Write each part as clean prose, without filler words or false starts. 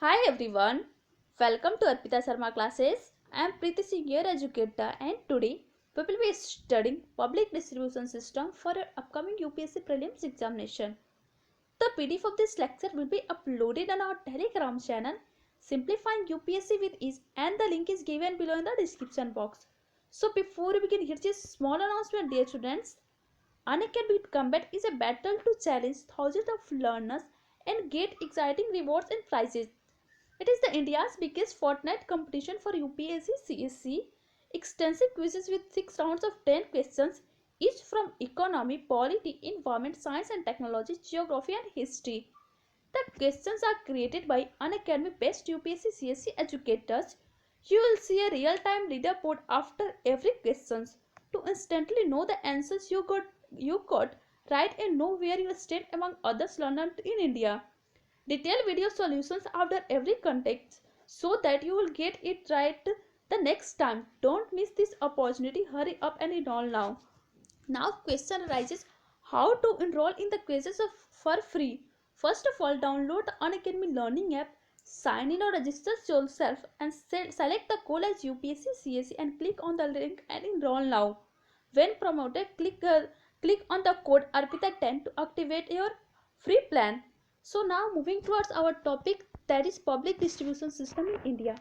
Hi everyone, welcome to Arpita Sharma classes. I am Preeti Singh, your educator, and today we will be studying public distribution system for your upcoming UPSC prelims examination. The PDF of this lecture will be uploaded on our Telegram channel, Simplifying UPSC with Ease, and the link is given below in the description box. So before we begin, here's a small announcement, dear students. Unacademy Combat is a battle to challenge thousands of learners and get exciting rewards and prizes. It is the India's biggest fortnight competition for UPSC CSC. Extensive quizzes with 6 rounds of 10 questions, each from economy, polity, environment, science and technology, geography and history. The questions are created by Unacademy best UPSC CSC educators. You will see a real-time leaderboard after every question to instantly know the answers you got right and know where you stand among others learners in India. Detailed video solutions after every context so that you will get it right the next time. Don't miss this opportunity. Hurry up and enroll now. Now question arises, how to enroll in the quizzes for free. First of all, download the Unacademy Learning app, sign in or register yourself and select the goal as UPSC CSC and click on the link and enroll now. When promoted, click on the code ARPITA10 to activate your free plan. So now moving towards our topic, that is public distribution system in India.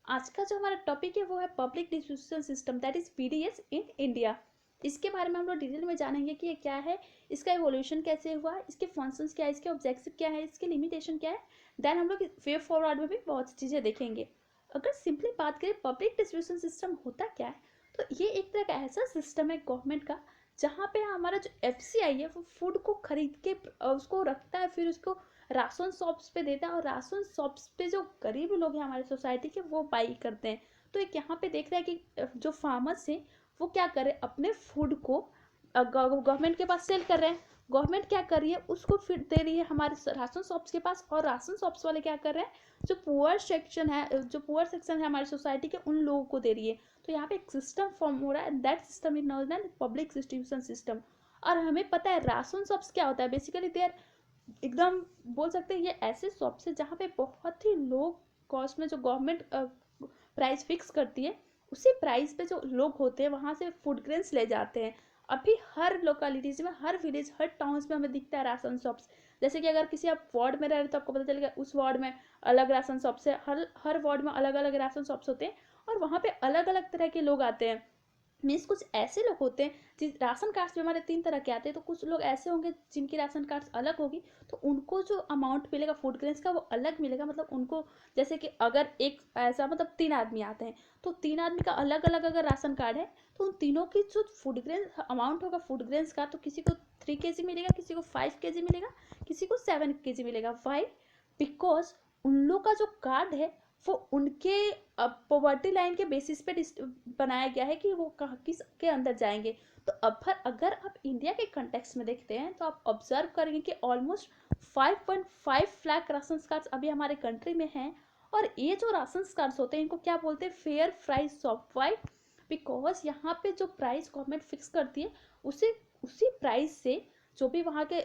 आज का जो हमारा topic है वो है public distribution system, that is PDS in India. इसके बारे में हम लोग डिटेल में जानेंगे कि ये क्या है, इसका इवोल्यूशन कैसे हुआ, इसके फंक्शंस क्या है, इसके ऑब्जेक्टिव क्या है, इसके लिमिटेशन क्या है. देन हम लोग वे फॉरवर्ड में भी बहुत सी चीज़ें देखेंगे. अगर सिंपली बात करें पब्लिक डिस्ट्रीब्यूशन सिस्टम होता क्या है, तो ये एक तरह का ऐसा सिस्टम है गवर्नमेंट का जहाँ पे हमारा जो एफसीआई है वो फूड को खरीद के उसको रखता है, फिर उसको राशन शॉप्स पे देता है और राशन शॉप्स पे जो गरीब लोग हैं हमारे सोसाइटी के वो बाई करते हैं. तो एक यहाँ पे देख रहा है कि जो फार्मर्स हैं वो क्या कर रहे हैं, अपने फूड को गवर्नमेंट के पास सेल कर रहे हैं. गवर्नमेंट क्या कर रही है, उसको फिर दे रही है हमारे राशन शॉप्स के पास, और राशन शॉप्स वाले क्या कर रहे हैं, जो पुअर सेक्शन है हमारी सोसाइटी के, उन लोगों को दे रही है. तो यहाँ पे एक सिस्टम फॉर्म हो रहा है, that system is known as public distribution system. और हमें पता है राशन शॉप्स क्या होता है, बेसिकली दे आर एकदम बोल सकते हैं ये ऐसे शॉप्स है जहाँ पे बहुत ही लो कॉस्ट में जो गवर्नमेंट प्राइस फिक्स करती है उसी प्राइस पे जो लोग होते हैं वहाँ से फूड ग्रेन्स ले जाते हैं. अभी हर लोकेलिटीज में, हर विलेज, हर टाउन्स में हमें दिखता है राशन शॉप्स. जैसे कि अगर किसी आप वार्ड में रह रहे तो आपको पता चलेगा उस वार्ड में अलग राशन शॉप्स है, हर वार्ड में अलग अलग राशन शॉप्स होते हैं और वहाँ पे अलग अलग तरह के लोग आते हैं. मीन्स कुछ ऐसे लोग होते हैं जिस राशन कार्ड्स भी हमारे 3 तरह के आते हैं, तो कुछ लोग ऐसे होंगे जिनकी राशन कार्ड्स अलग होगी, तो उनको जो अमाउंट मिलेगा फूड ग्रेन्स का वो अलग मिलेगा. मतलब उनको जैसे कि अगर एक ऐसा मतलब 3 आदमी आते हैं तो 3 आदमी का अलग अलग अगर राशन कार्ड है तो उन तीनों की जो फूड ग्रेन्स अमाउंट होगा फूड ग्रेन्स का, तो किसी को 3 kg मिलेगा, किसी को 5 kg मिलेगा, किसी को 7 kg मिलेगा. वाई? बिकॉज उन लोग का जो कार्ड है वो उनके पॉवर्टी लाइन के बेसिस पे बनाया गया है कि वो कहाँ किस के अंदर जाएंगे. तो अगर आप इंडिया के कंटेक्स्ट में देखते हैं तो आप ऑब्जर्व करेंगे कि ऑलमोस्ट 5.5 लाख राशन कार्ड्स अभी हमारे कंट्री में हैं. और ये जो राशन कार्ड्स होते हैं इनको क्या बोलते हैं, fair price shop. Why? Because यहाँ पे जो प्राइस गवर्नमेंट फिक्स करती है उसी प्राइस से जो भी वहाँ के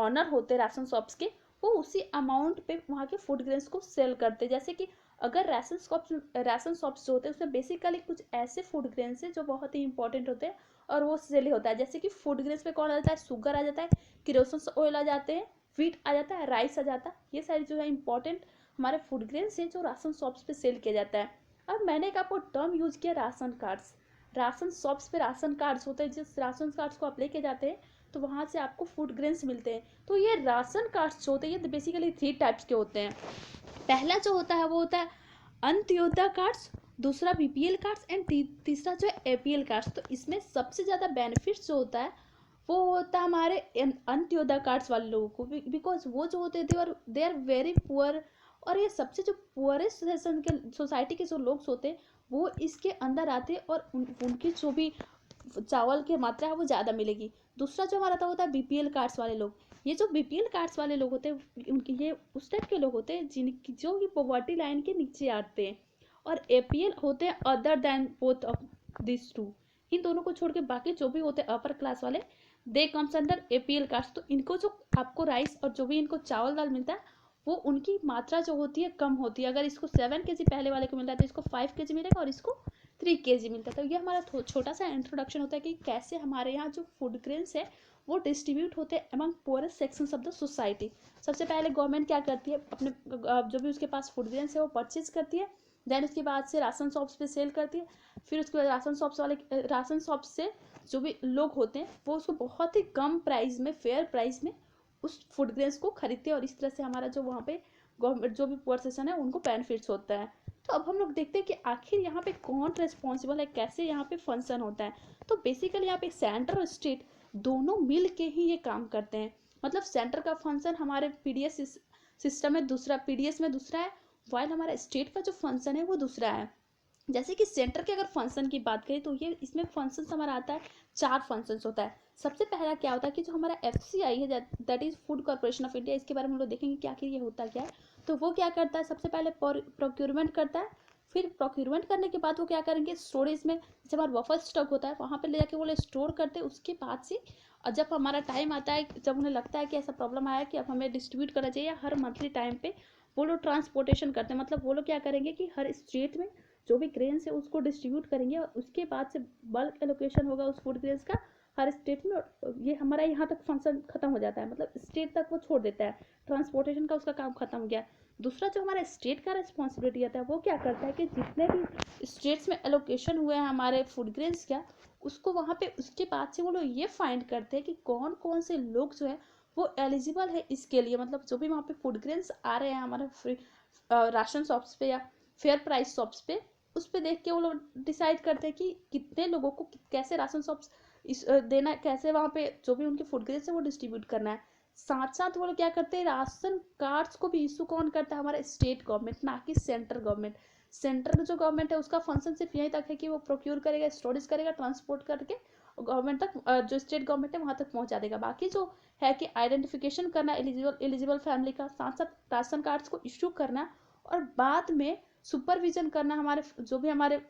ऑनर होते हैं राशन शॉप्स के, वो उसी अमाउंट पे वहाँ के फूड ग्रेन्स को सेल करते हैं. जैसे कि अगर राशन शॉप्स जो होते हैं उसमें बेसिकली कुछ ऐसे फूड ग्रेन्स हैं जो बहुत ही इंपॉर्टेंट होते हैं और वो सेल होता है. जैसे कि फूड ग्रेन्स में कौन आ जाता है, शुगर आ जाता है, किरोसिन ऑयल आ जाते हैं, व्हीट आ जाता है, राइस आ जाता है. ये सारी जो है इंपॉर्टेंट हमारे फूड ग्रेन्स हैं जो राशन शॉप्स पे सेल किया जाता है. अब मैंने एक आपको टर्म यूज किया राशन कार्ड्स. राशन शॉप्स पे राशन कार्ड्स होते हैं, जिस राशन कार्ड्स को आप लेके जाते हैं तो वहाँ से आपको फूड ग्रेन्स मिलते हैं. तो ये राशन कार्ड्स जो होते हैं ये बेसिकली 3 टाइप्स के होते हैं. पहला जो होता है वो होता है अंत्योदय कार्ड्स, दूसरा बीपीएल कार्ड्स एंड तीसरा जो है एपीएल कार्ड्स. तो इसमें सबसे ज़्यादा बेनिफिट्स जो होता है वो होता है हमारे अंत्योदय कार्ड्स वाले लोगों को, बिकॉज वो जो होते हैं दे आर वेरी पुअर. और ये सबसे जो पुअरेस्ट सेक्शन के सोसाइटी के जो लोग होते हैं वो इसके अंदर आते हैं और उनकी जो भी चावल की मात्रा है वो ज़्यादा मिलेगी. दूसरा जो हमारा होता है बीपीएल कार्ड्स वाले लोग. ये जो बीपीएल कार्ड्स वाले लोग होते हैं उनकी ये उस टाइप के लोग होते हैं जिनकी जो कि पॉवर्टी लाइन के नीचे आते हैं. और एपीएल होते हैं other than both of this two. इन दोनों को छोड़ के बाकी जो भी होते हैं अपर क्लास वाले, they comes under APL cards. तो इनको जो आपको राइस और जो भी इनको चावल दाल मिलता है वो उनकी मात्रा जो होती है कम होती है। अगर इसको 7 kg पहले वाले को मिल रहा है तो इसको 5 kg मिलेगा और इसको 3 kg मिलता है। तो ये हमारा छोटा सा इंट्रोडक्शन होता है कि कैसे हमारे यहाँ जो फूड ग्रेन्स है वो डिस्ट्रीब्यूट होते हैं among forest sections of the society. सबसे पहले गवर्नमेंट क्या करती है, अपने जो भी उसके पास फूड ग्रेन्स है वो परचेज करती है, देन उसके बाद से राशन शॉप्स पे सेल करती है, फिर उसके बाद राशन शॉप से जो भी लोग होते हैं वो उसको बहुत ही कम प्राइस में, फेयर प्राइस में उस फूड ग्रेन्स को खरीदते हैं और इस तरह से हमारा जो वहाँ पे गवर्नमेंट जो भी पुअर सेक्शन है उनको बेनिफिट्स होता है। तो अब हम लोग देखते हैं कि आखिर यहाँ पे कौन रिस्पॉन्सिबल है, कैसे यहाँ पे फंक्शन होता है। तो बेसिकली यहाँ पे सेंटर और स्टेट दोनों मिल के ही ये काम करते हैं। मतलब सेंटर का फंक्शन हमारे पीडीएस सिस्टम में दूसरा, पीडीएस में दूसरा है, वाइल हमारा स्टेट का जो फंक्शन है वो दूसरा है। जैसे कि सेंटर के अगर फंक्शन की बात करें तो ये इसमें फंक्शन हमारा आता है, 4 फंक्शंस होता है। सबसे पहला क्या होता है कि जो हमारा एफसीआई है, that is food corporation of India, इसके बारे में हम लोग देखेंगे कि आखिर ये होता क्या है। तो वो क्या करता है, सबसे पहले प्रोक्योरमेंट करता है, फिर प्रोक्योरमेंट करने के बाद वो क्या करेंगे, स्टोरेज में जब हमारा बफर स्टॉक होता है वहाँ पर ले जाके वो लोग स्टोर करते हैं। उसके बाद से और जब हमारा टाइम आता है, जब उन्हें लगता है कि ऐसा प्रॉब्लम आया कि अब हमें डिस्ट्रीब्यूट करना चाहिए, हर मंथली टाइम पे वो लोग ट्रांसपोर्टेशन करते हैं। मतलब वो लोग क्या करेंगे कि हर स्टेट में जो भी ग्रेन्स है उसको डिस्ट्रीब्यूट करेंगे और उसके बाद से बल्क एलोकेशन होगा उस फूड ग्रेन्स का हर स्टेट में। और ये हमारा यहाँ तक फंक्शन खत्म हो जाता है, मतलब स्टेट तक वो छोड़ देता है, ट्रांसपोर्टेशन का उसका काम खत्म हो गया। दूसरा जो हमारा स्टेट का रिस्पॉन्सिबिलिटी आता है वो क्या करता है कि जितने भी स्टेट्स में एलोकेशन हुए हैं हमारे फूड ग्रेन्स का, उसको वहाँ पे उसके बाद से वो लोग ये फाइंड करते हैं कि कौन कौन से लोग जो है वो एलिजिबल है इसके लिए। मतलब जो भी वहाँ पे फूड ग्रेन्स आ रहे हैं हमारे फ्री राशन शॉप्स पे या फेयर प्राइस शॉप्स पे, उस पे देख के वो लोग डिसाइड करते हैं कि कितने लोगों को कैसे राशन शॉप्स देना, कैसे वहाँ पे जो भी उनके फूड ग्रेन्स है वो डिस्ट्रीब्यूट करना है। साथ साथ वो लोग क्या करते हैं, राशन कार्ड्स को भी इशू कौन करता है, हमारा स्टेट गवर्नमेंट, ना कि सेंट्रल गवर्नमेंट। सेंट्रल जो गवर्नमेंट है उसका फंक्शन सिर्फ यहीं तक है कि वो प्रोक्योर करेगा, स्टोरेज करेगा, ट्रांसपोर्ट करके गवर्नमेंट तक, जो स्टेट गवर्नमेंट है वहाँ तक पहुँचा देगा। बाकी जो है कि आइडेंटिफिकेशन करना एलिजिबल फैमिली का, साथ साथ राशन कार्ड्स को इशू करना और बाद में सुपरविजन करना हमारे जो भी हमारे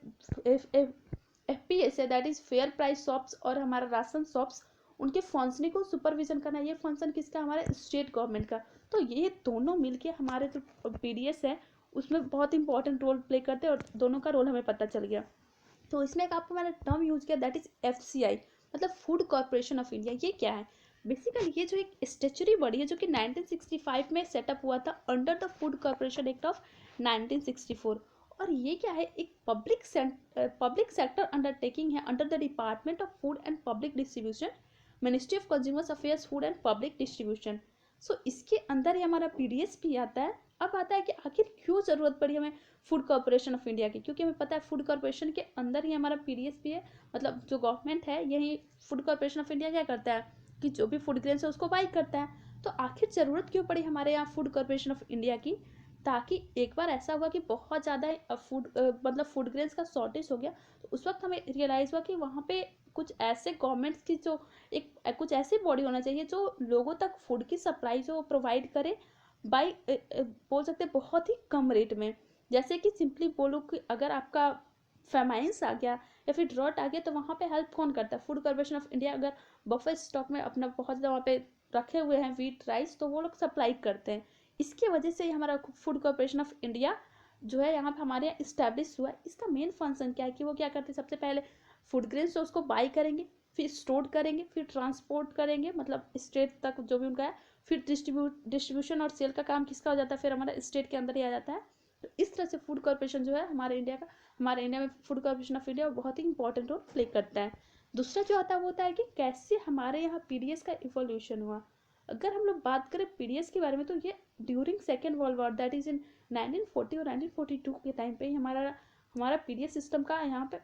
एफपीएस है, that is fair price shops, और हमारा राशन शॉप्स, उनके फंक्शनिंग को सुपरविजन करना। ये फंक्शन किसका, हमारे स्टेट गवर्नमेंट का। तो ये दोनों मिलके हमारे जो पीडीएस है उसमें बहुत इंपॉर्टेंट रोल प्ले करते हैं और दोनों का रोल हमें पता चल गया। तो इसमें एक आपको मैंने टर्म यूज किया, दैट इज एफसीआई, मतलब फूड कॉर्पोरेशन ऑफ इंडिया। ये क्या है, बेसिकली ये जो एक स्टेचुरी बॉडी है जो कि 1965 में सेटअप हुआ था under the Food Corporation Act of 1964। और ये क्या है, एक पब्लिक सेक्टर अंडरटेकिंग है under the Department of Food and Public Distribution, Ministry of consumers affairs, food and Public Distribution. So इसके अंदर ही हमारा पीडीएस भी आता है। अब आता है कि आखिर क्यों ज़रूरत पड़ी हमें फूड कॉर्पोरेशन ऑफ इंडिया की, क्योंकि हमें पता है फूड कॉर्पोरेशन के अंदर ही हमारा पीडीएस भी है। मतलब जो गवर्नमेंट है यही फूड कॉर्पोरेशन ऑफ इंडिया क्या करता है कि जो भी फूड ग्रेन्स है उसको बाई करता है। तो आखिर ज़रूरत क्यों पड़ी हमारे यहाँ फूड कॉर्पोरेशन ऑफ इंडिया की, ताकि एक बार ऐसा हुआ कि बहुत ज़्यादा मतलब फूड ग्रेन्स का शॉर्टेज हो गया, तो उस वक्त हमें रियलाइज़ हुआ कि वहाँ पे कुछ ऐसे गवर्नमेंट्स की जो कुछ ऐसी बॉडी होना चाहिए जो लोगों तक फूड की सप्लाई जो प्रोवाइड करे बाई बोल सकते बहुत ही कम रेट में। जैसे कि सिंपली बोलो कि अगर आपका फेमाइंस आ गया या फिर ड्रॉट आ गया तो वहाँ पे हेल्प कौन करता है, फूड कॉर्पोरेशन ऑफ इंडिया। अगर बफर स्टॉक में अपना बहुत ज़्यादा वहाँ पे रखे हुए हैं व्हीट राइस तो वो लोग सप्लाई करते हैं। इसकी वजह से हमारा फूड कॉर्पोरेशन ऑफ इंडिया जो है यहाँ पे हमारे यहाँ इस्टेब्लिश हुआ है। इसका मेन फंक्शन क्या है कि वो क्या करते हैं, सबसे पहले फूड ग्रेन्स उसको बाई करेंगे, फिर स्टोर करेंगे, फिर ट्रांसपोर्ट करेंगे मतलब स्टेट तक जो भी उनका है, फिर डिस्ट्रीब्यूशन और सेल का काम किसका हो जाता है, फिर हमारा स्टेट के अंदर ही आ जाता है। तो इस तरह से फूड कॉर्पोरेशन जो है हमारे इंडिया में फूड कॉर्पोरेशन ऑफ इंडिया बहुत ही इंपॉर्टेंट रोल प्ले करता है। दूसरा जो आता है वो होता है कि कैसे हमारे यहाँ पीडीएस का इवोल्यूशन हुआ। अगर हम लोग बात करें पीडीएस के बारे में तो ये during second world war, that is in 1940 और 1942 के टाइम पे ही हमारा पीडीएस सिस्टम का यहाँ पे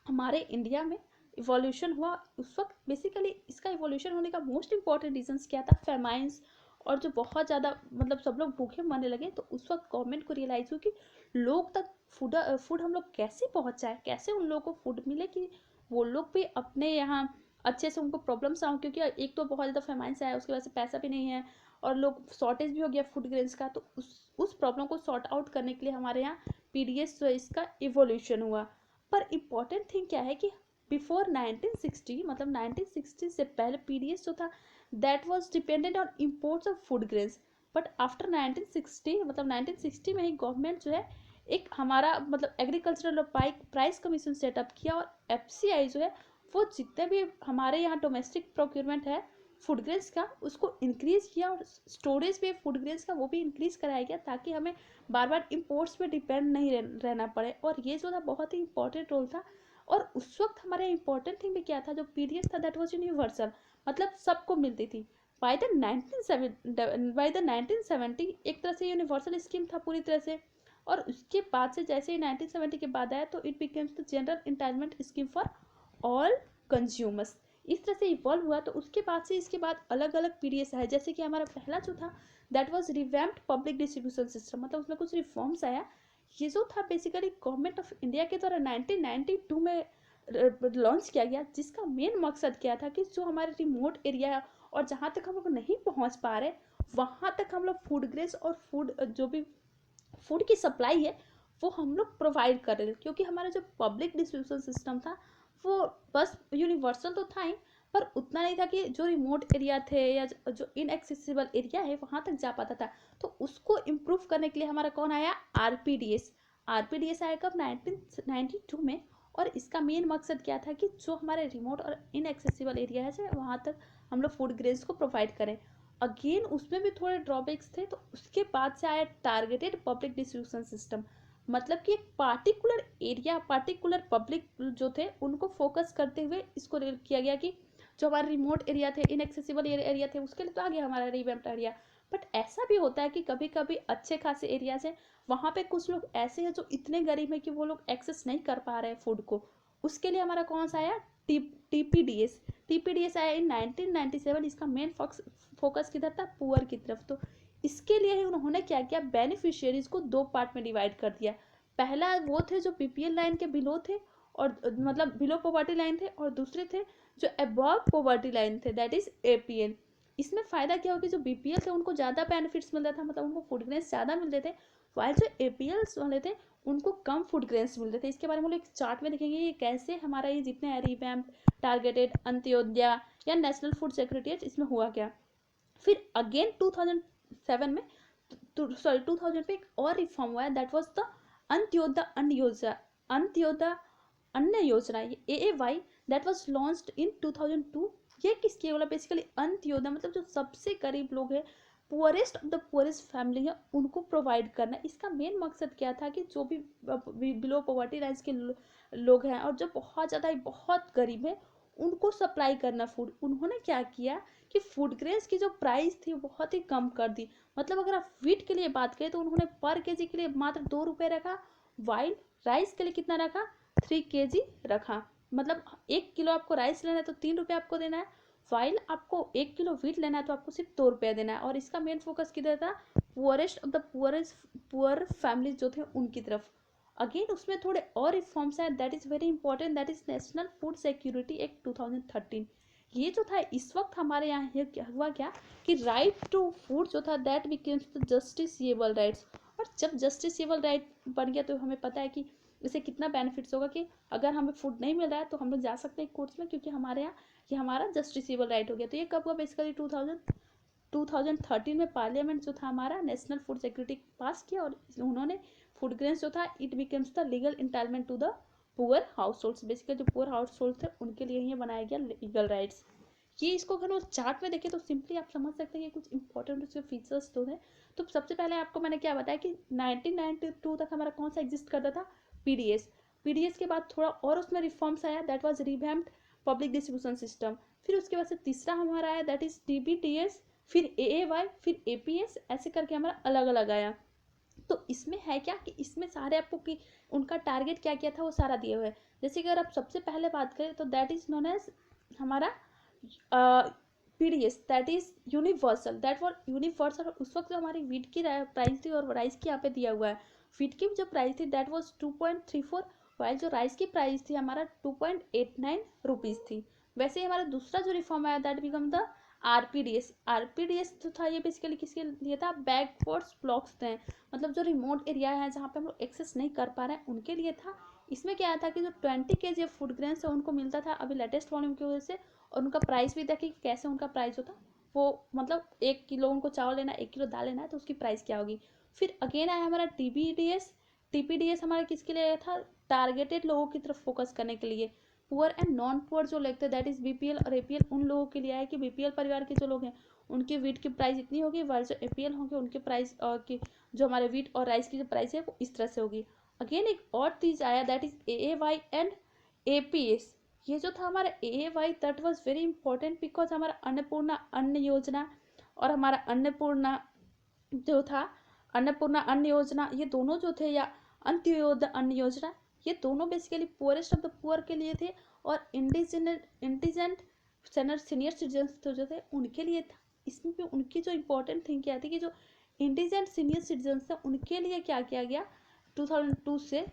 हमारे इंडिया में इवोल्यूशन हुआ। उस वक्त बेसिकली इसका इवोल्यूशन होने का मोस्ट इंपॉर्टेंट रीजंस क्या था, फेमाइंस, और जो बहुत ज़्यादा मतलब सब लोग भूखे मरने लगे। तो उस वक्त गवर्नमेंट को रियलाइज़ हुआ कि लोग तक फूड हम लोग कैसे पहुँचाएं, कैसे उन लोगों को फूड मिले कि वो लोग भी अपने यहाँ अच्छे से उनको प्रॉब्लम्स आऊँ, क्योंकि एक तो बहुत ज़्यादा फेमाइंस आया, उसकी वजह से पैसा भी नहीं है और लोग शॉर्टेज भी हो गया फूड ग्रेन्स का। तो उस प्रॉब्लम को सॉर्ट आउट करने के लिए हमारे यहाँ पीडीएस जो है इसका इवोल्यूशन हुआ। पर इम्पॉर्टेंट थिंग क्या है कि बिफोर 1960 मतलब 1960 से पहले पीडीएस जो था that was dependent on imports of food grains. But after 1960 मतलब 1960 में ही गवर्नमेंट जो है एक हमारा मतलब एग्रीकल्चरल प्राइस कमीशन सेटअप किया, और एफसीआई जो है वो जितने भी हमारे यहाँ डोमेस्टिक प्रोक्योरमेंट है फूड ग्रेन्स का उसको इंक्रीज किया, और स्टोरेज पे फूड ग्रेन्स का वो भी इंक्रीज कराया गया ताकि हमें बार बार इम्पोर्ट्स पे डिपेंड नहीं रहना पड़े। और ये जो था बहुत ही इंपॉर्टेंट रोल था। और उस वक्त हमारे इंपॉर्टेंट थिंग भी क्या था, जो पीडीएस था दैट वाज यूनिवर्सल, मतलब सबको मिलती थी। बाय द 1970 एक तरह से यूनिवर्सल स्कीम था पूरी तरह से। और उसके बाद से जैसे ही 1970 के बाद आया तो it becomes the general entitlement scheme for all consumers. इस तरह से इवॉल्व हुआ। तो उसके बाद से इसके बाद अलग अलग पीडीएस आए, जैसे कि हमारा पहला जो था that was revamped public distribution system, मतलब उसमें कुछ रिफॉर्म्स आया। ये जो था बेसिकली गवर्नमेंट ऑफ इंडिया के द्वारा 1992 में लॉन्च किया गया, जिसका मेन मकसद क्या था कि जो हमारे रिमोट एरिया और जहाँ तक हम लोग नहीं पहुँच पा रहे वहाँ तक हम लोग फूड ग्रेस और फूड जो भी फूड की सप्लाई है वो हम लोग प्रोवाइड कर रहे थे। क्योंकि हमारा जो पब्लिक डिस्ट्रीब्यूशन सिस्टम था वो बस यूनिवर्सल तो था ही, पर उतना नहीं था कि जो रिमोट एरिया थे या जो इनएक्सेसिबल एरिया है वहाँ तक जा पाता था। तो उसको इम्प्रूव करने के लिए हमारा कौन आया, आरपीडीएस। आरपीडीएस आया कब, 1992 में। और इसका मेन मकसद क्या था कि जो हमारे रिमोट और इनएक्सेसिबल एरिया है वहाँ तक हम लोग फूड ग्रेन्स को प्रोवाइड करें। अगेन उसमें भी थोड़े ड्रॉबैक्स थे। तो उसके बाद से आया टारगेटेड पब्लिक डिस्ट्रीब्यूशन सिस्टम, मतलब कि एक पार्टिकुलर एरिया पार्टिकुलर पब्लिक जो थे उनको फोकस करते हुए इसको किया गया कि जो हमारे रिमोट एरिया थे इनएक्सेसिबल एरिया थे उसके लिए तो आ गया हमारा रिवैम्प्ड एरिया। बट ऐसा भी होता है कि कभी कभी अच्छे खासे एरियाज हैं वहाँ पे कुछ लोग ऐसे हैं जो इतने गरीब हैं कि वो लोग एक्सेस नहीं कर पा रहे हैं फूड को। उसके लिए हमारा कौन सा आया, टीपीडीएस। टीपीडीएस आया इन 1997। इसका मेन फोकस किधर था, पुअर की तरफ। तो इसके लिए ही उन्होंने क्या किया, बेनिफिशियरीज को दो पार्ट में डिवाइड कर दिया। पहला वो थे जो बीपीएल लाइन के बिलो थे और मतलब बिलो पॉवर्टी लाइन थे, और दूसरे थे जो अबव पॉवर्टी लाइन थे दैट इज एपीएल। इसमें फायदा क्या होगा, जो बीपीएल थे उनको ज़्यादा बेनिफिट्स मिलता था, मतलब उनको फूड ग्रेन्स ज़्यादा मिलते थे, वाइल जो एपीएल वाले थे उनको कम फूड ग्रेन्स मिलते थे। इसके बारे में हम लोग एक चार्ट में देखेंगे ये कैसे हमारा ये जितने हैं रिवैम्प, टारगेटेड, अंत्योदया या नेशनल फूड सिक्योरिटी इसमें हुआ क्या। फिर अगेन 2007 में 2000 पे एक और रिफॉर्म हुआ है दैट वाज द अंत्योदय अन्न योजना। अंत्योदय अन्न योजना AAY that was launched in 2002। ये किसकी बोला, बेसिकली अंत्योदय मतलब जो सबसे गरीब लोग हैं, poorest of the poorest family है उनको प्रोवाइड करना। इसका मेन मकसद क्या था कि जो भी बिलो पॉवर्टी लाइन के लोग हैं और जो बहुत ज़्यादा बहुत गरीब है उनको सप्लाई करना फूड। उन्होंने क्या किया कि फूड ग्रेन्स की जो प्राइस थी बहुत ही कम कर दी। मतलब अगर आप वीट के लिए बात करें तो उन्होंने पर केजी के लिए मात्र 2 रुपये रखा, वाइल राइस के लिए कितना रखा, 3 kg रखा। मतलब 1 किलो आपको राइस लेना है तो 3 रुपये आपको देना है, वाइल आपको 1 किलो वीट लेना है तो आपको सिर्फ 2 रुपये देना है। और इसका मेन फोकस किधर था, poorest of the poor families जो थे उनकी तरफ। अगेन उसमें थोड़े और रिफॉर्म्स हैं that is very important, that is national food security act 2013। ये जो था इस वक्त हमारे यहाँ क्या हुआ क्या कि राइट टू फूड जो था that becomes the justiciable rights. और जब जस्टिसेबल राइट बन गया तो हमें पता है कि इससे कितना बेनिफिट्स होगा कि अगर हमें फूड नहीं मिल रहा है तो हम लोग जा सकते हैं कोर्ट्स में, क्योंकि हमारे यहाँ ये हमारा जस्टिसेबल राइट हो गया। तो ये कब हुआ, बेसिकली 2013 में पार्लियामेंट जो था हमारा नेशनल फूड सिक्योरिटी पास किया, और उन्होंने फूड ग्रेन्स जो था it becomes the legal entitlement to the poor households. Basically जो पुअर हाउस होल्ड थे उनके लिए ये बनाया गया लीगल राइट्स। ये इसको अगर वो चार्ट में देखें तो सिंपली आप समझ सकते हैं कि कुछ इंपॉर्टेंट उसके फीचर्स तो हैं। तो सबसे पहले आपको मैंने क्या बताया कि 1992 तक हमारा कौन सा एग्जिस्ट करता था, पीडीएस। पीडीएस के बाद थोड़ा और उसमें रिफॉर्म्स आया that was revamped public distribution system. फिर उसके बाद से तीसरा हमारा आया दैट इज टीबीटीएस, फिर एएवाई, फिर एपीएस, ऐसे करके हमारा अलग अलग आया। तो इसमें है क्या कि इसमें सारे आपको कि उनका टारगेट क्या क्या था वो सारा दिया हुआ है। जैसे कि अगर आप सबसे पहले बात करें तो दैट इज नोन एज हमारा PDS that is universal, that for universal. उस वक्त जो हमारी वीट की प्राइस थी और राइस की यहाँ पे दिया हुआ है, वीट की जो प्राइस थी दैट वाज 2.34, वाइल जो राइस की प्राइस थी हमारा 2.89 रुपीज़ थी। वैसे ही हमारा दूसरा जो रिफॉर्म आया दैट बिकम द आरपीडीएस। आरपीडीएस जो था ये बेसिकली किसके लिए था, बैकवर्ड्स ब्लॉक्स थे, मतलब जो रिमोट एरिया है जहाँ पे हम लोग एक्सेस नहीं कर पा रहे हैं उनके लिए था। इसमें क्या था कि जो 20 kg फूड ग्रेन्स है उनको मिलता था अभी लेटेस्ट वॉल्यूम की वजह से, और उनका प्राइस भी देखिए कैसे उनका प्राइस होता वो मतलब 1 किलो उनको चावल लेना है, 1 किलो दाल लेना है, तो उसकी प्राइस क्या होगी। फिर अगेन आया हमारा टीपीडीएस। टीपीडीएस हमारा किसके लिए आया था, टारगेटेड लोगों की तरफ फोकस करने के लिए। पुअर एंड नॉन पुअर जो लगते हैं दैट इज बीपीएल और एपीएल, उन लोगों के लिए आया कि बीपीएल परिवार के जो लोग हैं उनकी वीट की प्राइस इतनी होगी, वाल जो एपीएल होंगे उनके प्राइस की जो हमारे वीट और राइस की जो प्राइस है वो इस तरह से होगी। अगेन एक और चीज आया that is AAY and APS. ये जो था हमारा AAY that was very important because हमारा अन्नपूर्णा अन्न योजना और हमारा अन्नपूर्णा जो था, अन्नपूर्णा अन्न योजना, ये दोनों जो थे, या अंत्योदय अन्न योजना, ये दोनों basically poorest of the poor के लिए थे। और इंडिजेंट सीनियर सिटीजन जो थे उनके लिए था। इसमें भी उनकी जो इम्पोर्टेंट थिंग क्या थी कि जो इंडिजेंट सीनियर सिटीजन थे उनके लिए क्या किया गया 2002 से,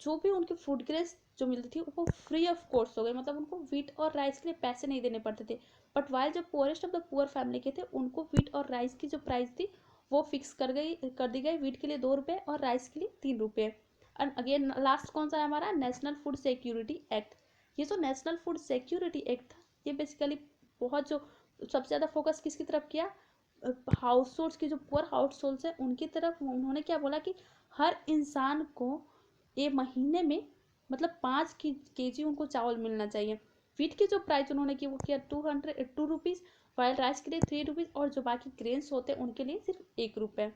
जो भी उनके फूड ग्रेस जो मिलती थी वो फ्री ऑफ कॉस्ट हो गई, मतलब उनको वीट और राइस के लिए पैसे नहीं देने पड़ते थे। बट वाइल जो poorest of the poor family के थे उनको वीट और राइस की जो प्राइस थी वो फिक्स कर दी गई, वीट के लिए 2 रुपये और राइस के लिए 3 रुपये। एंड अगेन लास्ट कौन सा है हमारा, नेशनल फूड सिक्योरिटी एक्ट। ये जो नेशनल फूड सिक्योरिटी एक्ट था ये बेसिकली बहुत जो सबसे ज़्यादा फोकस किसकी तरफ किया, हाउस होल्ड्स की जो पुअर हाउस होल्ड्स है उनकी तरफ। उन्होंने क्या बोला कि हर इंसान को ये महीने में मतलब 5 kg उनको चावल मिलना चाहिए। वीट की जो प्राइस उन्होंने की वो किया 2 रुपीज़, वाइल राइस के लिए 3 रुपीज़ और जो बाकी ग्रेन्स होते हैं उनके लिए सिर्फ 1 रुपये।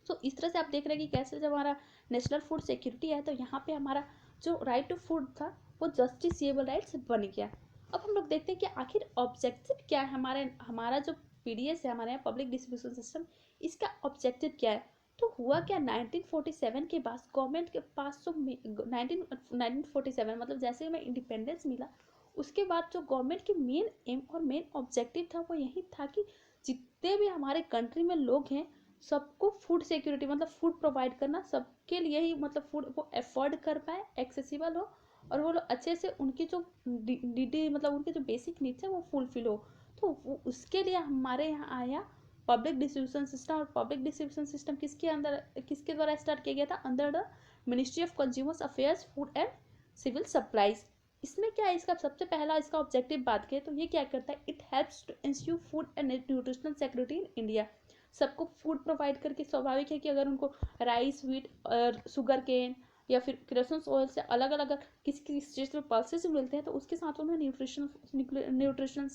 तो इस तरह से आप देख रहे हैं कि कैसे जब हमारा नेशनल फूड सिक्योरिटी है तो यहाँ पे हमारा जो राइट टू फूड था वो जस्टिसिएबल राइट्स बन गया। अब हम लोग देखते हैं कि आखिर ऑब्जेक्टिव क्या है हमारा जो पीडीएस है हमारे यहाँ पब्लिक डिस्ट्रीब्यूशन सिस्टम, इसका ऑब्जेक्टिव क्या है। तो हुआ क्या 1947 के बाद गवर्नमेंट के पास जो 1947 मतलब जैसे हमें इंडिपेंडेंस मिला उसके बाद जो गवर्नमेंट की मेन एम और मेन ऑब्जेक्टिव था वो यही था कि जितने भी हमारे कंट्री में लोग हैं सबको फूड सिक्योरिटी मतलब फूड प्रोवाइड करना, सबके लिए ही मतलब फूड वो अफोर्ड कर पाए, एक्सेसिबल हो और वो लोग अच्छे से उनकी जो डी मतलब उनके जो बेसिक नीड्स है वो फुलफिल हो। तो उसके लिए हमारे यहाँ आया पब्लिक डिस्ट्रीब्यूशन सिस्टम। और पब्लिक डिस्ट्रीब्यूशन सिस्टम किसके द्वारा स्टार्ट किया गया था, under the ministry of consumers affairs food and civil supplies. इसमें क्या है, इसका सबसे पहला इसका ऑब्जेक्टिव बात करें तो ये क्या करता है, it helps to ensure food and nutritional security in India. सबको फूड प्रोवाइड करके स्वाभाविक है कि अगर उनको राइस वीट और शुगर केन या फिर किरोसिन ऑयल से अलग अलग किसी किसी चीज़ में पल्सेस मिलते हैं तो उसके साथ उन्हें न्यूट्रिशनल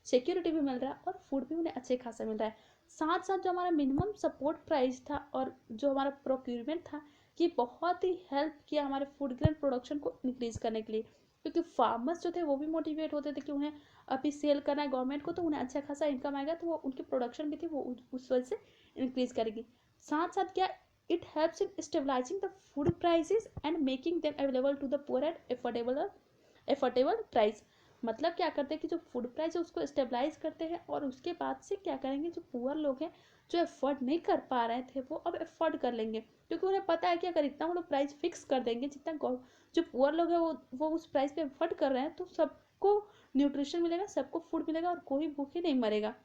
सिक्योरिटी भी मिल रहा है और फूड भी उन्हें अच्छे खासा मिल रहा है। साथ साथ जो हमारा मिनिमम सपोर्ट प्राइस था और जो हमारा प्रोक्यूरमेंट था ये बहुत ही हेल्प किया हमारे फूड ग्रेन प्रोडक्शन को इंक्रीज करने के लिए, क्योंकि फार्मर्स जो थे वो भी मोटिवेट होते थे कि उन्हें अभी सेल करना है गवर्नमेंट को तो उन्हें अच्छा खासा इनकम आएगा, तो वो उनकी प्रोडक्शन भी थी वो उस वजह से इंक्रीज करेगी। साथ साथ क्या, it helps in stabilising the food prices and making them available to the poor at affordable price. मतलब क्या करते हैं कि जो फूड प्राइस है उसको स्टेबलाइज करते हैं और उसके बाद से क्या करेंगे, जो पुअर लोग हैं जो अफोर्ड नहीं कर पा रहे थे वो अब अफोर्ड कर लेंगे, क्योंकि उन्हें पता है कि अगर इतना वो लोग प्राइस फिक्स कर देंगे जितना जो पुअर लोग हैं वो उस प्राइस पे अफोर्ड कर रहे हैं तो सबको न्यूट्रिशन मिलेगा, सबको फूड मिलेगा और कोई भूखे नहीं मरेगा।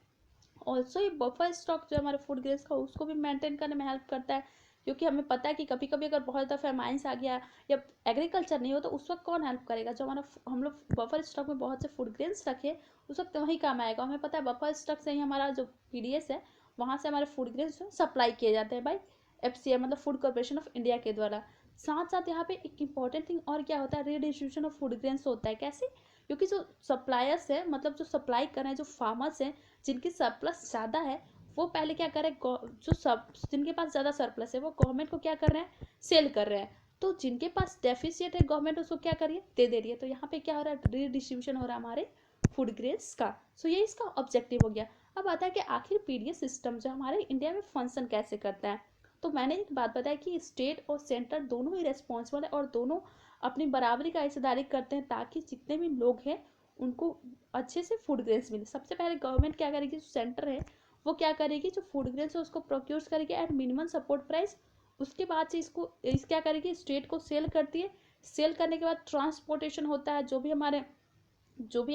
ऑल्सो ये बफर स्टॉक जो हमारे फूड ग्रेन्स का उसको भी मेंटेन करने में हेल्प करता है, क्योंकि हमें पता है कि कभी कभी अगर बहुत ज़्यादा फेमाइंस आ गया या एग्रीकल्चर नहीं हो तो उस वक्त कौन हेल्प करेगा, जो हमारा हम लोग बफर स्टॉक में बहुत से फूड ग्रेन्स रखे उस वक्त वही काम आएगा। हमें पता है बफर स्टॉक से ही हमारा जो पीडीएस है वहाँ से हमारे फूड ग्रेन्स सप्लाई किए जाते हैं बाई एफसीआई मतलब फूड कॉर्पोरेशन ऑफ इंडिया के द्वारा। साथ साथ यहाँ पे एक इंपॉर्टेंट थिंग और क्या होता है, रीडिस्ट्रीब्यूशन ऑफ फूड ग्रेन्स होता है। कैसे, क्योंकि जो सप्लायर्स है मतलब जो सप्लाई कर रहे हैं जो फार्मर्स हैं जिनकी सरप्लस ज़्यादा है वो पहले क्या कर रहे हैं, जो सब जिनके पास ज़्यादा सरप्लस है वो गवर्नमेंट को क्या कर रहे हैं, सेल कर रहे हैं। तो जिनके पास डेफिशिएट है गवर्नमेंट उसको क्या करिए दे दे रही है। तो यहाँ पे क्या हो रहा है, रीडिस्ट्रीब्यूशन हो रहा है हमारे फूड ग्रेन्स का। सो ये इसका ऑब्जेक्टिव हो गया। अब आता है कि आखिर पीडीएस सिस्टम जो हमारे इंडिया में फंक्शन कैसे करता है। तो मैंने एक बात बताया कि स्टेट और सेंटर दोनों ही रेस्पॉन्सिबल है और दोनों अपनी बराबरी का हिस्सेदारी करते हैं ताकि जितने भी लोग हैं उनको अच्छे से फूड ग्रेन्स मिले। सबसे पहले गवर्नमेंट क्या करेगी, जो सेंटर है वो क्या करेगी, जो फूड ग्रेन्स है उसको प्रोक्योर करेगी एट मिनिमम सपोर्ट प्राइस। उसके बाद से इस क्या करेगी, स्टेट को सेल करती है। सेल करने के बाद ट्रांसपोर्टेशन होता है, जो भी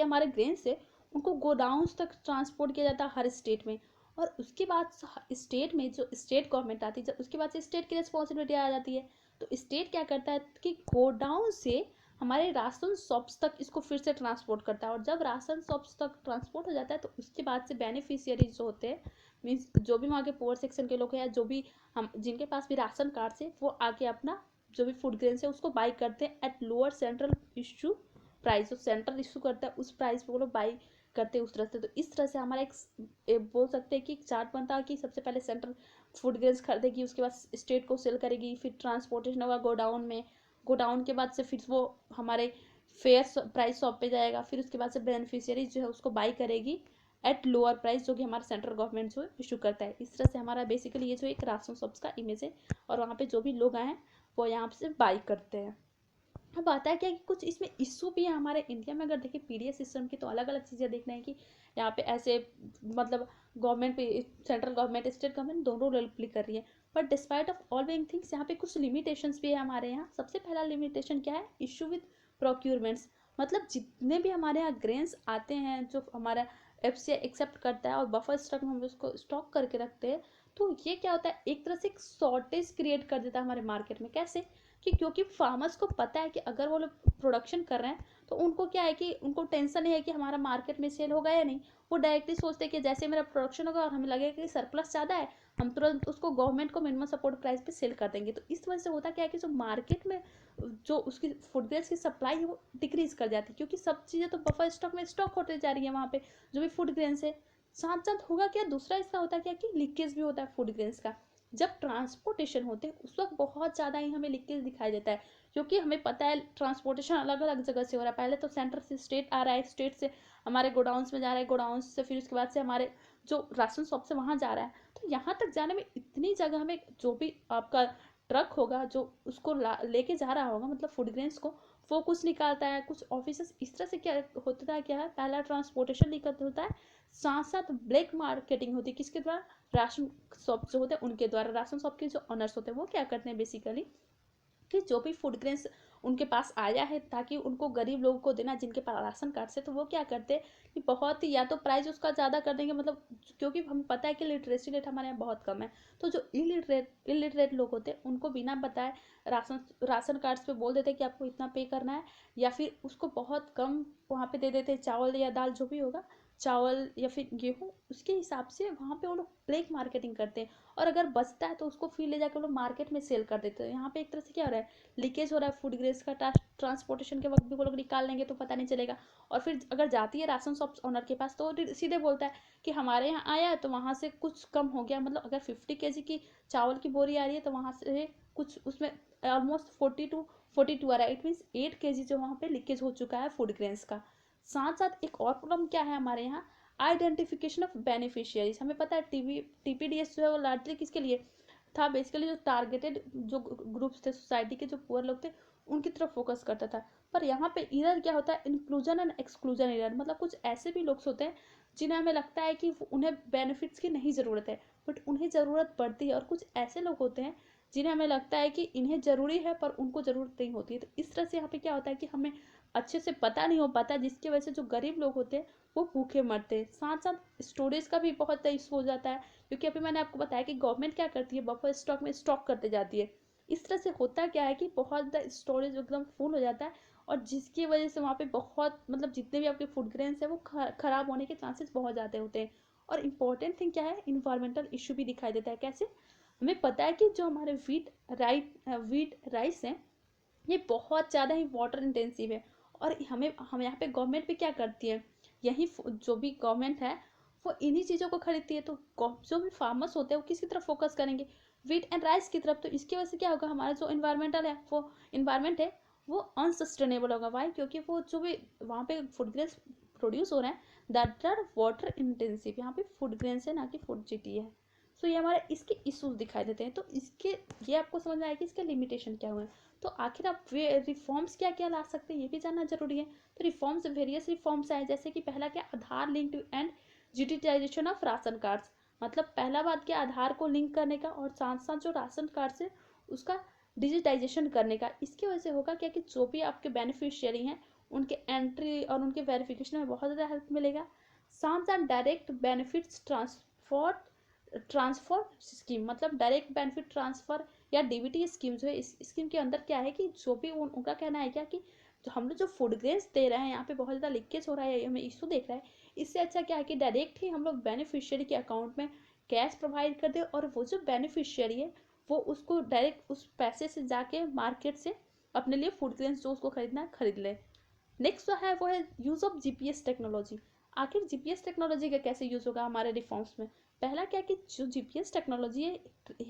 हमारे ग्रेन्स है उनको गोडाउंस तक ट्रांसपोर्ट किया जाता है हर स्टेट में। और उसके बाद स्टेट में जो स्टेट गवर्नमेंट आती है उसके बाद से स्टेट की रिस्पॉन्सिबिलिटी आ जाती है। तो स्टेट क्या करता है कि गोडाउन से हमारे राशन शॉप्स तक इसको फिर से ट्रांसपोर्ट करता है। और जब राशन शॉप्स तक ट्रांसपोर्ट हो जाता है तो उसके बाद से बेनिफिशियरीज जो होते हैं, मीन्स जो भी वहाँ के पुअर सेक्शन के लोग हैं या जो भी हम जिनके पास भी राशन कार्ड से, वो आके अपना जो भी फूड ग्रेन है उसको बाई करते हैं at lower central issue price. जो सेंट्रल इशू करता है उस प्राइस पे वो लोग बाई करते हैं उस तरह से। तो इस तरह से हमारा एक बोल सकते हैं कि एक चार्ट बनता है कि सबसे पहले सेंट्रल फूड ग्रेन्स खरीदेगी, उसके बाद स्टेट को सेल करेगी, फिर ट्रांसपोर्टेशन होगा गोडाउन में, गोडाउन के बाद से फिर वो हमारे फेयर प्राइस शॉप पे जाएगा, फिर उसके बाद से बेनिफिशियरी जो है उसको बाई करेगी एट लोअर प्राइस, जो कि हमारा सेंट्रल गवर्नमेंट जो इशू करता है। इस तरह से हमारा बेसिकली ये जो एक राशन शॉप्स का इमेज है, और वहाँ पे जो भी लोग आए हैं वो यहाँ से बाई करते हैं। अब आता है क्या कि कुछ इसमें इशू भी है हमारे इंडिया में। अगर देखिए पीडीएस सिस्टम की, तो अलग अलग चीज़ें देखना है कि यहाँ पे ऐसे मतलब गवर्नमेंट पे, सेंट्रल गवर्नमेंट स्टेट गवर्नमेंट दोनों रोल प्ले कर रही है। But despite of all being things, यहाँ पे कुछ लिमिटेशंस भी है हमारे यहाँ। सबसे पहला लिमिटेशन क्या है? Issue with procurements. मतलब जितने भी हमारे यहाँ ग्रेन्स आते हैं जो हमारा एफसीआई एक्सेप्ट करता है और बफर स्टॉक में हम उसको स्टॉक करके रखते हैं, तो ये क्या होता है, एक तरह से एक शॉर्टेज क्रिएट कर देता है हमारे मार्केट में। कैसे? कि क्योंकि फार्मर्स को पता है कि अगर वो लोग प्रोडक्शन कर रहे हैं तो उनको क्या है कि उनको टेंशन नहीं है कि हमारा मार्केट में सेल होगा या नहीं। वो डायरेक्टली सोचते हैं कि जैसे मेरा प्रोडक्शन होगा और हमें लगेगा कि सरप्लस ज़्यादा है, हम तुरंत उसको गवर्नमेंट को मिनिमम सपोर्ट प्राइस पे सेल कर देंगे। तो इस वजह से होता क्या है कि जो मार्केट में जो उसकी फूड ग्रेन्स की सप्लाई है वो डिक्रीज कर जाती है, क्योंकि सब चीज़ें तो बफर स्टॉक में स्टॉक होते जा रही है वहाँ पे जो भी फूड ग्रेन्स है। साथ साथ होगा क्या, दूसरा इसका होता है क्या कि लीकेज भी होता है फूड ग्रेन्स का। जब ट्रांसपोर्टेशन होते हैं उस वक्त बहुत ज़्यादा ही हमें लीकेज दिखाई देता है, क्योंकि हमें पता है ट्रांसपोर्टेशन अलग अलग जगह से हो रहा है। पहले तो सेंटर से स्टेट आ रहा है, स्टेट से हमारे गोडाउंस में जा रहा है, गोडाउंस से फिर उसके बाद से हमारे जो राशन शॉप से वहाँ जा रहा है। तो यहाँ तक जाने में इतनी जगह हमें, जो भी आपका ट्रक होगा जो उसको लेके जा रहा होगा मतलब फूड ग्रेन्स को, वो कुछ निकालता है, कुछ ऑफिसर्स इस तरह से क्या होता है, क्या है, पहला ट्रांसपोर्टेशन दिक्कत होता है, साथ साथ ब्लैक मार्केटिंग होती है। किसके द्वारा? राशन शॉप जो होते हैं उनके द्वारा। राशन शॉप के जो ऑनर्स होते हैं वो क्या करते हैं बेसिकली कि जो भी फूड ग्रेन्स उनके पास आया है ताकि उनको गरीब लोगों को देना जिनके पास राशन कार्ड से, तो वो क्या करते हैं कि बहुत ही या तो प्राइस उसका ज़्यादा कर देंगे, मतलब क्योंकि हमें पता है कि लिटरेसी रेट हमारे यहाँ बहुत कम है। तो जो इलिटरेट लोग होते हैं उनको बिना बताए राशन कार्ड्स पे बोल देते हैं कि आपको इतना पे करना है, या फिर उसको बहुत कम वहाँ पे दे देते हैं, चावल या दाल जो भी होगा, चावल या फिर गेहूँ, उसके हिसाब से वहाँ पे वो लोग ब्लैक मार्केटिंग करते हैं। और अगर बचता है तो उसको फिर ले जाकर वो लोग मार्केट में सेल कर देते हैं। यहाँ पे एक तरह से क्या हो रहा है, लीकेज हो रहा है फूड ग्रेस का। ट्रांसपोर्टेशन के वक्त भी वो लोग निकाल लेंगे तो पता नहीं चलेगा। और फिर अगर जाती है राशन शॉप ऑनर के पास तो सीधे बोलता है कि हमारे यहाँ आया है तो वहाँ से कुछ कम हो गया, मतलब अगर 50 kg की चावल की बोरी आ रही है तो वहाँ से कुछ उसमें ऑलमोस्ट 42 आ रहा है। इट मीन्स 8 kg जो वहाँ पे लीकेज हो चुका है फूड ग्रेन्स का। साथ साथ एक और प्रॉब्लम क्या है हमारे यहाँ, आइडेंटिफिकेशन ऑफ बेनिफिशियरीज। हमें पता है टीपीडीएस जो है वो लार्जली किसके लिए था, बेसिकली जो टारगेटेड जो ग्रुप्स थे सोसाइटी के, जो पुअर लोग थे उनकी तरफ फोकस करता था। पर यहाँ पे इधर क्या होता है, इंक्लूजन एंड एक्सक्लूजन इधर, मतलब कुछ ऐसे भी लोग होते हैं जिन्हें हमें लगता है कि उन्हें बेनिफिट्स की नहीं ज़रूरत है बट उन्हें ज़रूरत पड़ती है, और कुछ ऐसे लोग होते हैं जिन्हें हमें लगता है कि इन्हें ज़रूरी है पर उनको ज़रूरत नहीं होती है। तो इस तरह से यहाँ पे क्या होता है कि हमें अच्छे से पता नहीं हो पाता, जिसकी वजह से जो गरीब लोग होते हैं वो भूखे मरते हैं। साथ साथ स्टोरेज का भी बहुत इशू हो जाता है, क्योंकि अभी मैंने आपको बताया कि गवर्नमेंट क्या करती है, बफर स्टॉक में स्टॉक करते जाती है। इस तरह से होता क्या है कि बहुत ज़्यादा स्टोरेज एकदम फुल हो जाता है, और जिसकी वजह से वहाँ पे बहुत मतलब जितने भी आपके फूड ग्रेन्स हैं वो खराब होने के चांसेस बहुत ज़्यादा होते हैं। और इम्पॉर्टेंट थिंग क्या है, इन्वायरमेंटल इशू भी दिखाई देता है। कैसे? हमें पता है कि जो हमारे वीट राइस हैं ये बहुत ज़्यादा ही वाटर इंटेंसिव है। और हम यहाँ पे गवर्नमेंट भी क्या करती है, यही जो भी गवर्नमेंट है वो इन्हीं चीज़ों को खरीदती है। तो जो भी फार्मर्स होते हैं वो किसकी तरफ फोकस करेंगे, वीट एंड राइस की तरफ। तो इसकी वजह से क्या होगा, हमारा जो इन्वायरमेंट है वो अनसस्टेनेबल होगा। वाई? क्योंकि वो जो भी वहाँ पे फूड ग्रेन्स प्रोड्यूस हो रहे हैं दैट आर वाटर इंटेंसिव। यहाँ पे फूड ग्रेन्स है ना कि फूड जीटी है। सो ये हमारे इसके इशूज दिखाई देते हैं। तो इसके ये आपको समझ में आया कि इसके लिमिटेशन क्या हुए हैं। तो आखिर आप रिफॉर्म्स क्या क्या ला सकते हैं ये भी जानना जरूरी है। तो रिफॉर्म्स, वेरियस रिफॉर्म्स आए, जैसे कि पहला क्या, Aadhaar linked and digitisation of ration cards. मतलब पहला बात क्या, आधार को लिंक करने का, और साथ साथ जो राशन कार्ड से उसका डिजिटाइजेशन करने का। इसकी वजह से होगा क्या कि जो भी आपके बेनिफिशियरी हैं उनके एंट्री और उनके वेरिफिकेशन में बहुत ज़्यादा हेल्प मिलेगा। साथ साथ डायरेक्ट बेनिफिट्स ट्रांसफर स्कीम, मतलब डायरेक्ट बेनिफिट ट्रांसफर या डीबीटी स्कीम जो है, इस स्कीम के अंदर क्या है कि जो भी उनका कहना है क्या कि जो हम लोग जो फूड ग्रेन्स दे रहे हैं यहाँ पे बहुत ज़्यादा लीकेज हो रहा है, हमें इशू देख रहा है। इससे अच्छा क्या है कि डायरेक्ट ही हम लोग बेनिफिशियरी के अकाउंट में कैश प्रोवाइड कर दे और वो जो बेनिफिशियरी है वो उसको डायरेक्ट उस पैसे से जाके मार्केट से अपने लिए फूड ग्रेन्स जो उसको खरीदना है खरीद ले। नेक्स्ट जो है वो है यूज़ ऑफ जीपीएस टेक्नोलॉजी। आखिर जीपीएस टेक्नोलॉजी का कैसे यूज़ होगा हमारे रिफॉर्म्स में? पहला क्या कि जो जीपीएस टेक्नोलॉजी है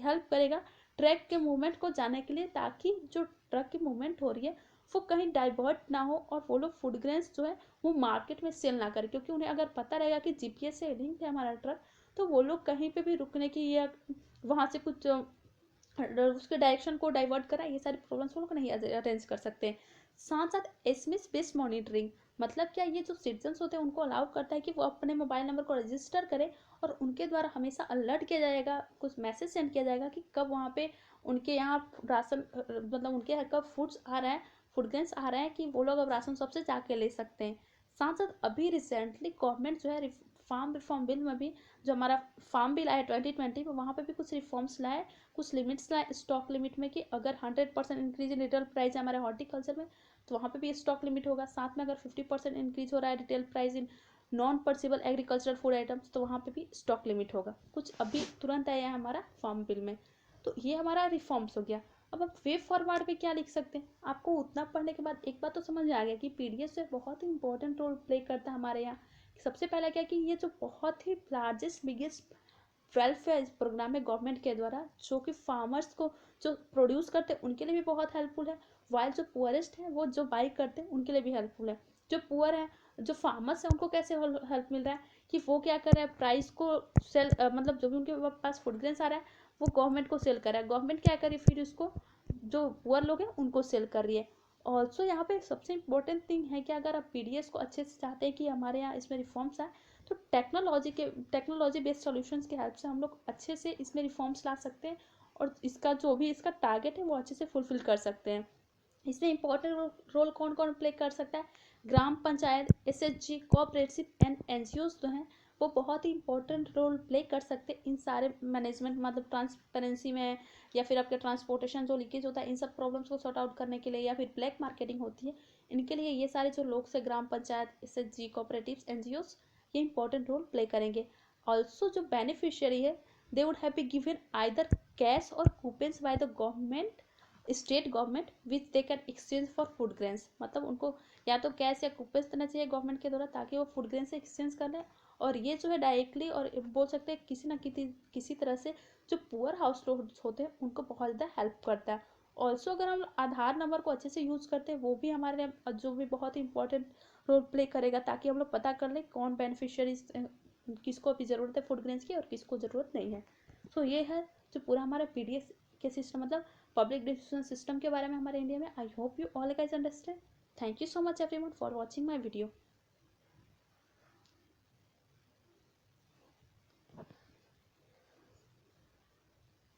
हेल्प करेगा ट्रैक के मूवमेंट को जानने के लिए, ताकि जो ट्रक की मूवमेंट हो रही है वो कहीं डाइवर्ट ना हो और वो लोग फूड ग्रेन्स जो है वो मार्केट में सेल ना करें, क्योंकि उन्हें अगर पता रहेगा कि जीपीएस से लिंक है हमारा ट्रक तो वो लोग कहीं पे भी रुकने की या वहाँ से कुछ उसके डायरेक्शन को डाइवर्ट करा, ये सारी प्रॉब्लम्स वो लोग नहीं अरेंज कर सकते हैं। साथ साथ एसएमएस बेस्ड मॉनिटरिंग, मतलब क्या ये जो सिटीजन्स होते हैं उनको अलाउ करता है कि वो अपने मोबाइल नंबर को रजिस्टर करें और उनके द्वारा हमेशा अलर्ट किया जाएगा, कुछ मैसेज सेंड किया जाएगा कि कब वहाँ पे उनके यहाँ राशन मतलब उनके यहाँ कब फूड्स आ रहा है, फूड ग्रेन्स आ रहे हैं कि वो लोग अब राशन शॉप से जाके ले सकते हैं। साथ साथ अभी रिसेंटली गवर्नमेंट जो है फार्म रिफॉर्म बिल में भी, जो हमारा फार्म बिल आया 2020 में, वहाँ पे भी कुछ रिफॉर्म्स लाए, कुछ लिमिट्स लाए स्टॉक लिमिट में कि अगर 100% इंक्रीज इन रिटेल प्राइस है हमारे हॉर्टिकल्चर में तो वहाँ पे भी स्टॉक लिमिट होगा। साथ में अगर 50% इंक्रीज हो रहा है retail price in non पर्सिबल agricultural food items तो वहाँ पे भी स्टॉक लिमिट होगा। कुछ अभी तुरंत आया है हमारा फार्म बिल में। तो ये हमारा रिफॉर्म्स हो गया। अब आप वे फॉरवर्ड पे क्या लिख सकते हैं? आपको उतना पढ़ने के बाद एक बात तो समझ में आ गया कि पीडीएस जो बहुत ही इंपॉर्टेंट रोल प्ले करता है हमारे यहाँ। सबसे पहला क्या कि ये जो बहुत ही लार्जेस्ट बिगेस्ट वेलफेयर प्रोग्राम है गवर्नमेंट के द्वारा, जो कि फार्मर्स को जो प्रोड्यूस करते हैं उनके लिए भी बहुत हेल्पफुल है, वाइल जो पुअरेस्ट है वो जो बाई करते हैं उनके लिए भी हेल्पफुल है। जो पुअर है, जो फार्मर्स है, उनको कैसे हेल्प मिल रहा है कि वो क्या कर रहे हैं, प्राइस को सेल मतलब जो भी उनके पास फूड ग्रेन्स आ रहा है वो गवर्नमेंट को सेल कर रहा है, गवर्नमेंट क्या कर रही है फिर उसको जो पुअर लोग हैं उनको सेल कर रही है। ऑल्सो यहाँ पे सबसे इम्पोर्टेंट थिंग है कि अगर आप पीडीएस को अच्छे से चाहते हैं कि हमारे यहाँ इसमें रिफॉर्म्स आए तो टेक्नोलॉजी बेस्ड सॉल्यूशंस की हेल्प से हम लोग अच्छे से इसमें रिफॉर्म्स ला सकते हैं और इसका जो भी इसका टारगेट है वो अच्छे से फुलफिल कर सकते हैं। इसमें इंपॉर्टेंट रोल कौन कौन प्ले कर सकता है? Gram panchayat, SHG, cooperative and NGOs जो हैं वो बहुत ही इंपॉर्टेंट रोल प्ले कर सकते हैं इन सारे मैनेजमेंट मतलब ट्रांसपेरेंसी में, या फिर आपके ट्रांसपोर्टेशन जो लीकेज होता है इन सब प्रॉब्लम्स को सॉर्ट आउट करने के लिए, या फिर ब्लैक मार्केटिंग होती है इनके लिए ये सारे जो लोग से gram panchayat, SHG, cooperatives, NGOs ये इंपॉर्टेंट रोल प्ले करेंगे। ऑल्सो जो बेनिफिशियरी है they would have be given either cash और coupons by the government state government which they can exchange for food grains, मतलब उनको या तो कैश या कूपन्स देना चाहिए गवर्नमेंट के द्वारा ताकि वो फूड ग्रेन से एक्सचेंज कर लें। और ये जो है डायरेक्टली और बोल सकते हैं किसी ना किसी तरह से जो पुअर हाउस होल्ड्स होते हैं उनको बहुत ज़्यादा हेल्प करता है। ऑल्सो अगर हम आधार नंबर को अच्छे से यूज़ करते हैं वो भी हमारे लिए जो भी बहुत ही इंपॉर्टेंट रोल प्ले करेगा, ताकि हम लोग पता कर लें कौन बेनिफिशियरीज किसको अभी ज़रूरत है फूड ग्रेन्स की और किसको ज़रूरत नहीं है। सो ये है जो पूरा हमारा पीडीएस के सिस्टम मतलब पब्लिक डिसीजन सिस्टम के बारे में हमारे इंडिया में। I hope you all guys understand. Thank you so much everyone for watching my video.